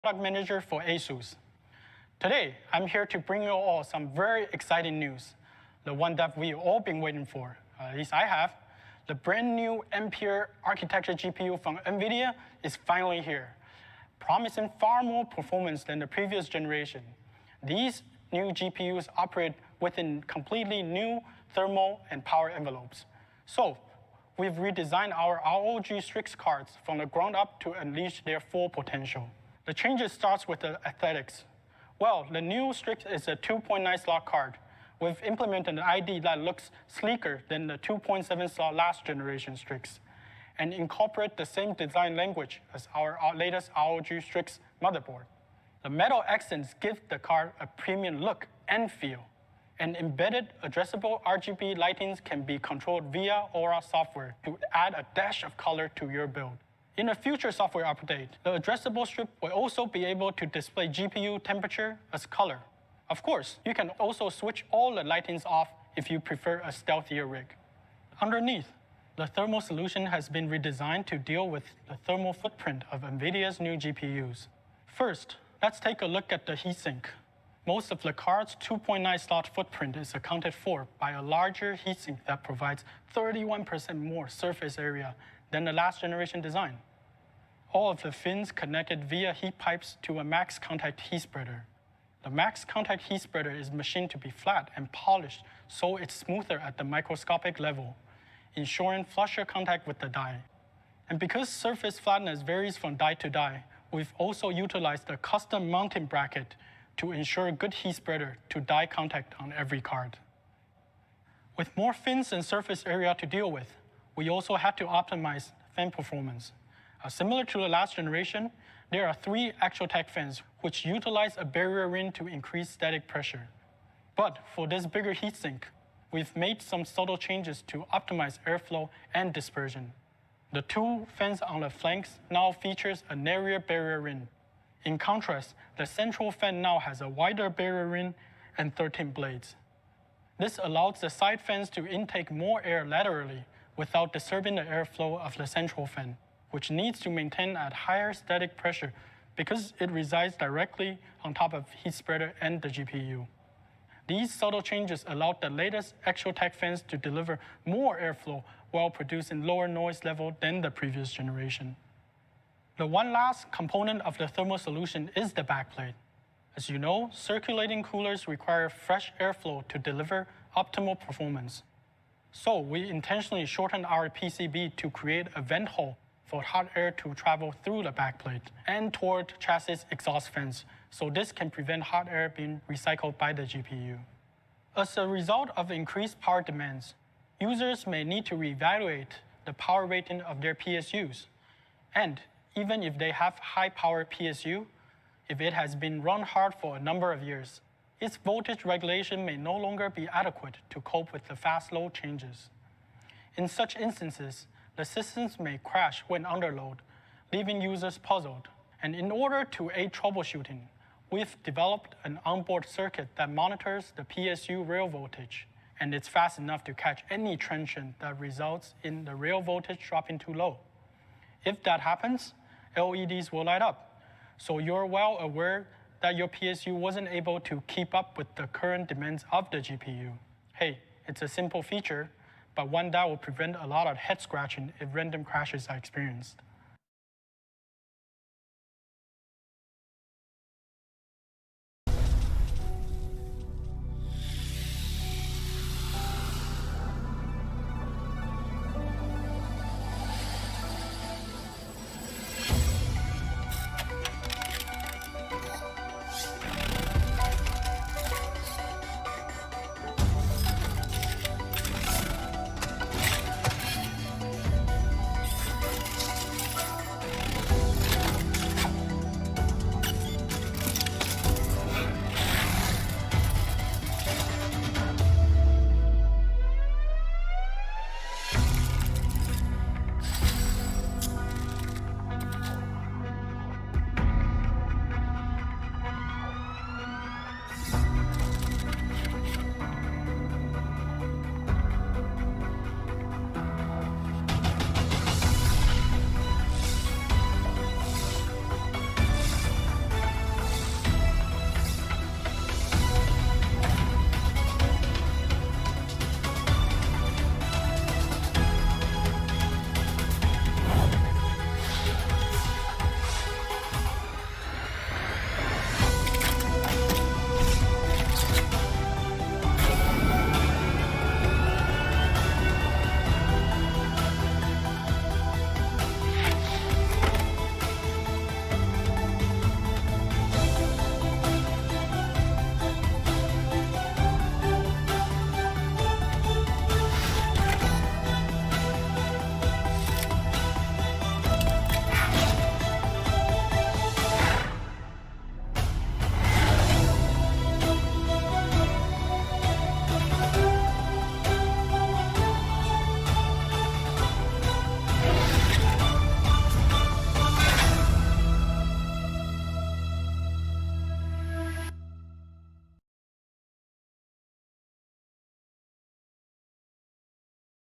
Product Manager for ASUS. Today, I'm here to bring you all some very exciting news. The one that we've all been waiting for, at least I have. The brand new Ampere architecture GPU from Nvidia is finally here, promising far more performance than the previous generation. These new GPUs operate within completely new thermal and power envelopes. So, we've redesigned our ROG Strix cards from the ground up to unleash their full potential. The changes starts with the aesthetics. Well, the new Strix is a 2.9 slot card. We've implemented an ID that looks sleeker than the 2.7 slot last generation Strix, and incorporate the same design language as our latest ROG Strix motherboard. The metal accents give the card a premium look and feel, and embedded addressable RGB lightings can be controlled via Aura software to add a dash of color to your build. In a future software update, the addressable strip will also be able to display GPU temperature as color. Of course, you can also switch all the lightings off if you prefer a stealthier rig. Underneath, the thermal solution has been redesigned to deal with the thermal footprint of Nvidia's new GPUs. First, let's take a look at the heatsink. Most of the card's 2.9 slot footprint is accounted for by a larger heatsink that provides 31% more surface area than the last generation design. All of the fins connected via heat pipes to a max contact heat spreader. The max contact heat spreader is machined to be flat and polished so it's smoother at the microscopic level, ensuring flusher contact with the die. And because surface flatness varies from die to die, we've also utilized a custom mounting bracket to ensure good heat spreader to die contact on every card. With more fins and surface area to deal with, we also had to optimize fan performance. Similar to the last generation, there are 3 ActualTech fans which utilize a barrier ring to increase static pressure. But for this bigger heatsink, we've made some subtle changes to optimize airflow and dispersion. The 2 fans on the flanks now features a narrower barrier ring. In contrast, the central fan now has a wider barrier ring and 13 blades. This allows the side fans to intake more air laterally without disturbing the airflow of the central fan, which needs to maintain at higher static pressure because it resides directly on top of heat spreader and the GPU. These subtle changes allowed the latest ActualTech fans to deliver more airflow while producing lower noise level than the previous generation. The one last component of the thermal solution is the backplate. As you know, circulating coolers require fresh airflow to deliver optimal performance. So we intentionally shortened our PCB to create a vent hole for hot air to travel through the backplate and toward chassis exhaust fans, so this can prevent hot air being recycled by the GPU. As a result of increased power demands, users may need to reevaluate the power rating of their PSUs. And even if they have high power PSU, if it has been run hard for a number of years, its voltage regulation may no longer be adequate to cope with the fast load changes. In such instances, the systems may crash when under load, leaving users puzzled. And in order to aid troubleshooting, we've developed an onboard circuit that monitors the PSU rail voltage, and it's fast enough to catch any transient that results in the rail voltage dropping too low. If that happens, LEDs will light up, so you're well aware that your PSU wasn't able to keep up with the current demands of the GPU. Hey, it's a simple feature, but one that will prevent a lot of head scratching if random crashes are experienced.